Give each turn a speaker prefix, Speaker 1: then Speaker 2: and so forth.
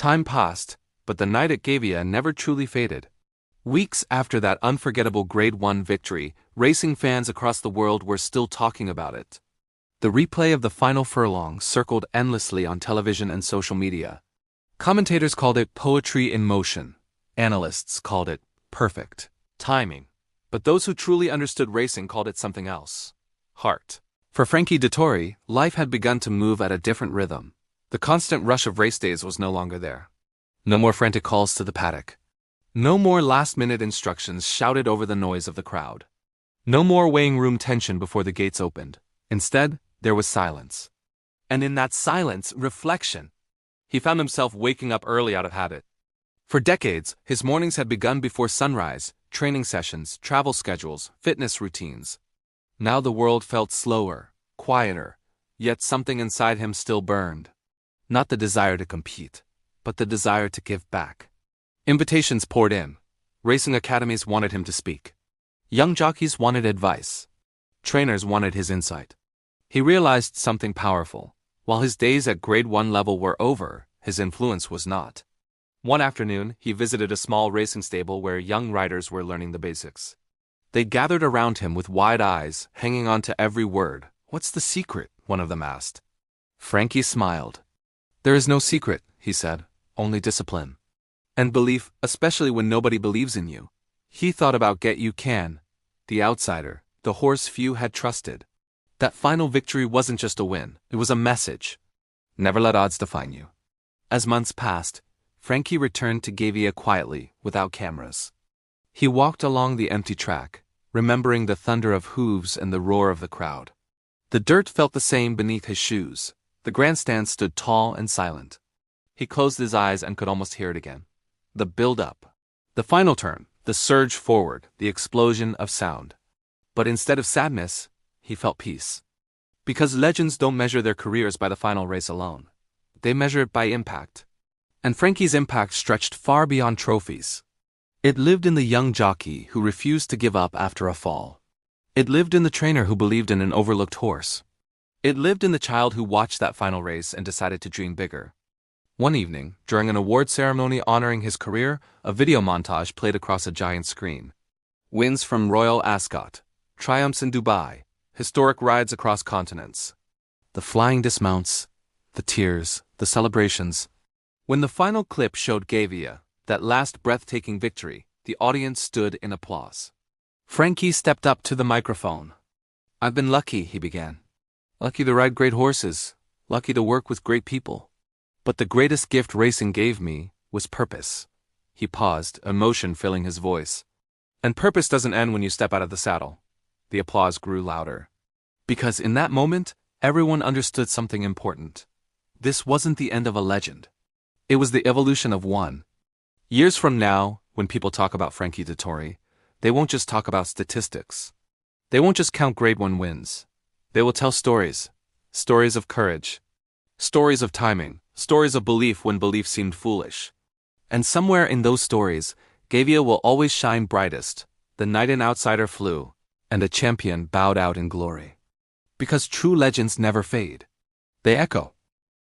Speaker 1: Time passed, but the night at Gavea never truly faded. Weeks after that unforgettable Grade 1 victory, racing fans across the world were still talking about it. The replay of the final furlong circled endlessly on television and social media. Commentators called it poetry in motion. Analysts called it perfect timing. But those who truly understood racing called it something else. Heart. For Frankie Dettori, life had begun to move at a different rhythm. The constant rush of race days was no longer there. No more frantic calls to the paddock. No more last-minute instructions shouted over the noise of the crowd. No more weighing room tension before the gates opened. Instead, there was silence. And in that silence, reflection. He found himself waking up early out of habit. For decades, his mornings had begun before sunrise, training sessions, travel schedules, fitness routines. Now the world felt slower, quieter, yet something inside him still burned. Not the desire to compete, but the desire to give back. Invitations poured in. Racing academies wanted him to speak. Young jockeys wanted advice. Trainers wanted his insight. He realized something powerful. While his days at Grade 1 level were over, his influence was not. One afternoon, he visited a small racing stable where young riders were learning the basics. They gathered around him with wide eyes, hanging on to every word. "What's the secret?" one of them asked. Frankie smiled. "There is no secret," he said, "only discipline. And belief, especially when nobody believes in you." He thought about Get You Can, the outsider, the horse few had trusted. That final victory wasn't just a win, it was a message. Never let odds define you. As months passed, Frankie returned to Gavea quietly, without cameras. He walked along the empty track, remembering the thunder of hooves and the roar of the crowd. The dirt felt the same beneath his shoes. The grandstand stood tall and silent. He closed his eyes and could almost hear it again. The build-up. The final turn, the surge forward, the explosion of sound. But instead of sadness, he felt peace. Because legends don't measure their careers by the final race alone. They measure it by impact. And Frankie's impact stretched far beyond trophies. It lived in the young jockey who refused to give up after a fall. It lived in the trainer who believed in an overlooked horse. It lived in the child who watched that final race and decided to dream bigger. One evening, during an award ceremony honoring his career, a video montage played across a giant screen. Wins from Royal Ascot, triumphs in Dubai, historic rides across continents. The flying dismounts, the tears, the celebrations. When the final clip showed Gavea, that last breathtaking victory, the audience stood in applause. Frankie stepped up to the microphone. "I've been lucky," he began. "Lucky to ride great horses, lucky to work with great people. But the greatest gift racing gave me was purpose." He paused, emotion filling his voice. "And purpose doesn't end when you step out of the saddle." The applause grew louder. Because in that moment, everyone understood something important. This wasn't the end of a legend. It was the evolution of one. Years from now, when people talk about Frankie Dettori, they won't just talk about statistics. They won't just count Grade 1 wins. They will tell stories. Stories of courage. Stories of timing. Stories of belief when belief seemed foolish. And somewhere in those stories, Gavea will always shine brightest. The night an outsider flew, and a champion bowed out in glory. Because true legends never fade. They echo.